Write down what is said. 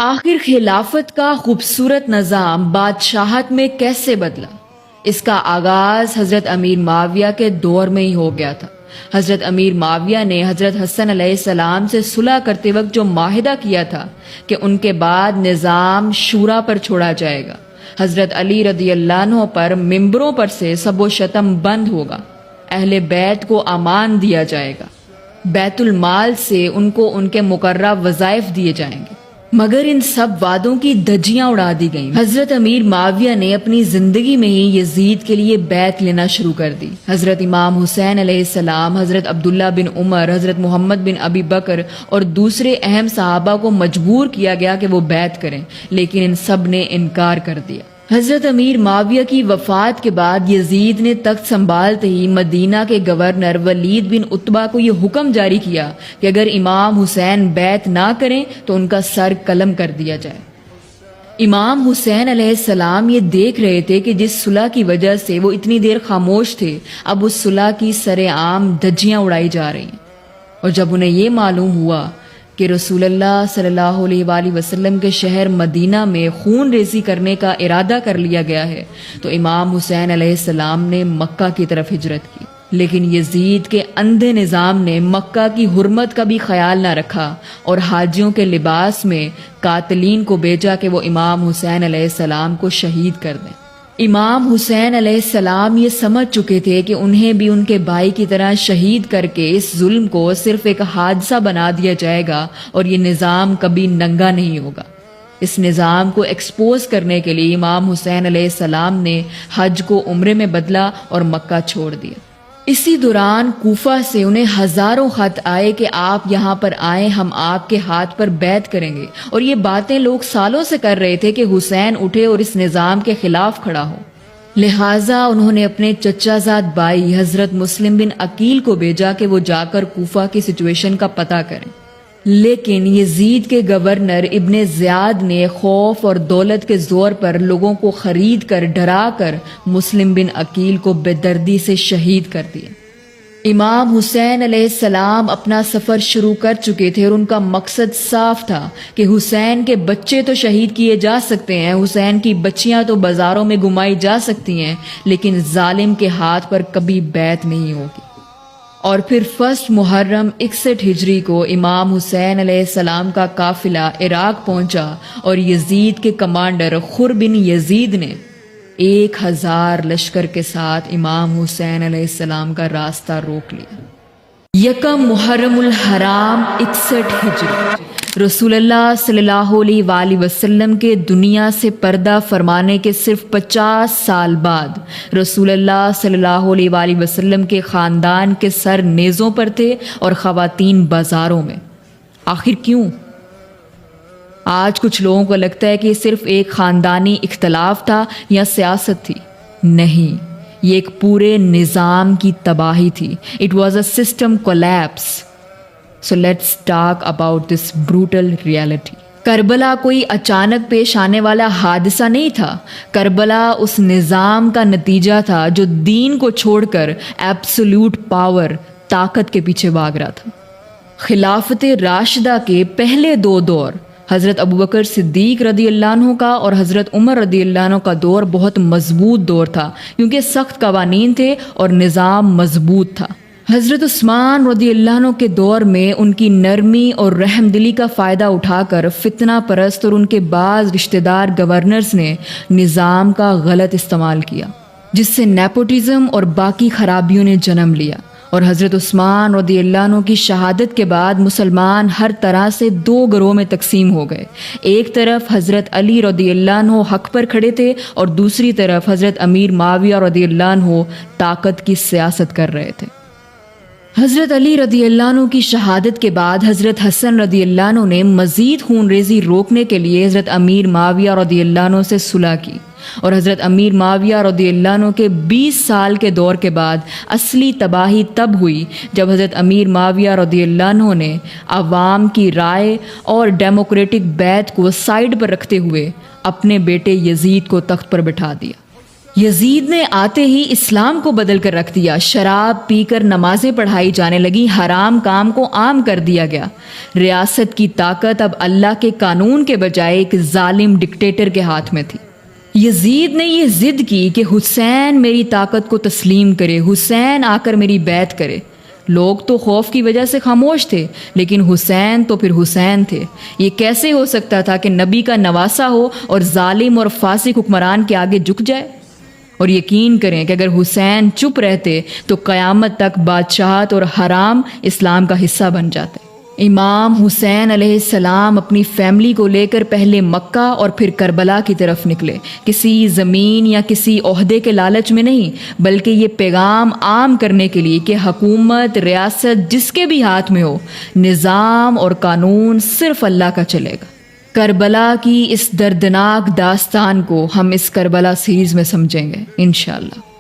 آخر خلافت کا خوبصورت نظام بادشاہت میں کیسے بدلا؟ اس کا آغاز حضرت امیر معاویہ کے دور میں ہی ہو گیا تھا۔ حضرت امیر معاویہ نے حضرت حسن علیہ السلام سے صلح کرتے وقت جو معاہدہ کیا تھا کہ ان کے بعد نظام شورا پر چھوڑا جائے گا، حضرت علی رضی اللہ عنہ پر ممبروں پر سے سب و شتم بند ہوگا، اہل بیت کو امان دیا جائے گا، بیت المال سے ان کو ان کے مقررہ وظائف دیے جائیں گے، مگر ان سب وعدوں کی دھجیاں اڑا دی گئیں۔ حضرت امیر معاویہ نے اپنی زندگی میں ہی یزید کے لیے بیعت لینا شروع کر دی۔ حضرت امام حسین علیہ السلام، حضرت عبداللہ بن عمر، حضرت محمد بن ابی بکر اور دوسرے اہم صحابہ کو مجبور کیا گیا کہ وہ بیعت کریں، لیکن ان سب نے انکار کر دیا۔ حضرت امیر معاویہ کی وفات کے بعد یزید نے تخت سنبھالتے ہی مدینہ کے گورنر ولید بن عتبہ کو یہ حکم جاری کیا کہ اگر امام حسین بیعت نہ کریں تو ان کا سر قلم کر دیا جائے۔ امام حسین علیہ السلام یہ دیکھ رہے تھے کہ جس صلح کی وجہ سے وہ اتنی دیر خاموش تھے، اب اس صلح کی سر عام دھجیاں اڑائی جا رہی ہیں، اور جب انہیں یہ معلوم ہوا کہ رسول اللہ صلی اللہ علیہ وآلہ وسلم کے شہر مدینہ میں خون ریزی کرنے کا ارادہ کر لیا گیا ہے، تو امام حسین علیہ السلام نے مکہ کی طرف ہجرت کی۔ لیکن یزید کے اندھے نظام نے مکہ کی حرمت کا بھی خیال نہ رکھا اور حاجیوں کے لباس میں قاتلین کو بھیجا کہ وہ امام حسین علیہ السلام کو شہید کر دیں۔ امام حسین علیہ السلام یہ سمجھ چکے تھے کہ انہیں بھی ان کے بھائی کی طرح شہید کر کے اس ظلم کو صرف ایک حادثہ بنا دیا جائے گا اور یہ نظام کبھی ننگا نہیں ہوگا۔ اس نظام کو ایکسپوز کرنے کے لیے امام حسین علیہ السلام نے حج کو عمرے میں بدلا اور مکہ چھوڑ دیا۔ اسی دوران کوفہ سے انہیں ہزاروں خط آئے کہ آپ یہاں پر آئیں، ہم آپ کے ہاتھ پر بیعت کریں گے، اور یہ باتیں لوگ سالوں سے کر رہے تھے کہ حسین اٹھے اور اس نظام کے خلاف کھڑا ہو۔ لہٰذا انہوں نے اپنے چچا زاد بھائی حضرت مسلم بن عقیل کو بھیجا کہ وہ جا کر کوفہ کی سچویشن کا پتہ کریں، لیکن یزید کے گورنر ابن زیاد نے خوف اور دولت کے زور پر لوگوں کو خرید کر ڈرا کر مسلم بن عقیل کو بے دردی سے شہید کر دیا۔ امام حسین علیہ السلام اپنا سفر شروع کر چکے تھے اور ان کا مقصد صاف تھا کہ حسین کے بچے تو شہید کیے جا سکتے ہیں، حسین کی بچیاں تو بازاروں میں گمائی جا سکتی ہیں، لیکن ظالم کے ہاتھ پر کبھی بیعت نہیں ہوگی۔ اور پھر 1 محرم 61 ہجری کو امام حسین علیہ السلام کا قافلہ عراق پہنچا اور یزید کے کمانڈر خر بن یزید نے 1000 لشکر کے ساتھ امام حسین علیہ السلام کا راستہ روک لیا۔ 1 محرم الحرام 61 ہجری، رسول اللہ صلی اللہ علیہ وآلہ وسلم کے دنیا سے پردہ فرمانے کے صرف 50 سال بعد رسول اللہ صلی اللہ علیہ وآلہ وسلم کے خاندان کے سر نیزوں پر تھے اور خواتین بازاروں میں۔ آخر کیوں؟ آج کچھ لوگوں کو لگتا ہے کہ یہ صرف ایک خاندانی اختلاف تھا یا سیاست تھی۔ نہیں، یہ ایک پورے نظام کی تباہی تھی۔ It was a system collapse. So let's talk about this brutal reality. Karbala کوئی اچانک پیش آنے والا حادثہ نہیں تھا، کربلا اس نظام کا نتیجہ تھا جو دین کو چھوڑ کر ایبسولوٹ پاور، طاقت کے پیچھے بھاگ رہا تھا۔ خلافت راشدہ کے پہلے 2 دور، حضرت ابوبکر صدیق رضی اللہ عنہ کا اور حضرت عمر رضی اللہ عنہ کا دور بہت مضبوط دور تھا، کیونکہ سخت قوانین تھے اور نظام مضبوط تھا۔ حضرت عثمان رضی اللہ عنہ کے دور میں ان کی نرمی اور رحم دلی کا فائدہ اٹھا کر فتنہ پرست اور ان کے بعض رشتہ دار گورنرز نے نظام کا غلط استعمال کیا، جس سے نیپوٹزم اور باقی خرابیوں نے جنم لیا، اور حضرت عثمان رضی اللہ عنہ کی شہادت کے بعد مسلمان ہر طرح سے 2 گروہ میں تقسیم ہو گئے۔ ایک طرف حضرت علی رضی اللہ عنہ حق پر کھڑے تھے اور دوسری طرف حضرت امیر معاویہ رضی اللہ عنہ طاقت کی سیاست کر رہے تھے۔ حضرت علی رضی اللہ عنہ کی شہادت کے بعد حضرت حسن رضی اللہ عنہ نے مزید خون ریزی روکنے کے لیے حضرت امیر معاویہ رضی اللہ عنہ سے صلح کی، اور حضرت امیر معاویہ رضی اللہ عنہ کے 20 سال کے دور کے بعد اصلی تباہی تب ہوئی جب حضرت امیر معاویہ رضی اللہ عنہ نے عوام کی رائے اور ڈیموکریٹک بیعت کو سائیڈ پر رکھتے ہوئے اپنے بیٹے یزید کو تخت پر بٹھا دیا۔ یزید نے آتے ہی اسلام کو بدل کر رکھ دیا، شراب پی کر نمازیں پڑھائی جانے لگی، حرام کام کو عام کر دیا گیا۔ ریاست کی طاقت اب اللہ کے قانون کے بجائے ایک ظالم ڈکٹیٹر کے ہاتھ میں تھی۔ یزید نے یہ ضد کی کہ حسین میری طاقت کو تسلیم کرے، حسین آ کر میری بیعت کرے۔ لوگ تو خوف کی وجہ سے خاموش تھے، لیکن حسین تو پھر حسین تھے۔ یہ کیسے ہو سکتا تھا کہ نبی کا نواسہ ہو اور ظالم اور فاسق حکمران کے آگے جھک جائے؟ اور یقین کریں کہ اگر حسین چپ رہتے تو قیامت تک بادشاہت اور حرام اسلام کا حصہ بن جاتے۔ امام حسین علیہ السلام اپنی فیملی کو لے کر پہلے مکہ اور پھر کربلا کی طرف نکلے، کسی زمین یا کسی عہدے کے لالچ میں نہیں، بلکہ یہ پیغام عام کرنے کے لیے کہ حکومت، ریاست جس کے بھی ہاتھ میں ہو، نظام اور قانون صرف اللہ کا چلے گا۔ کربلا کی اس دردناک داستان کو ہم اس کربلا سیریز میں سمجھیں گے انشاءاللہ۔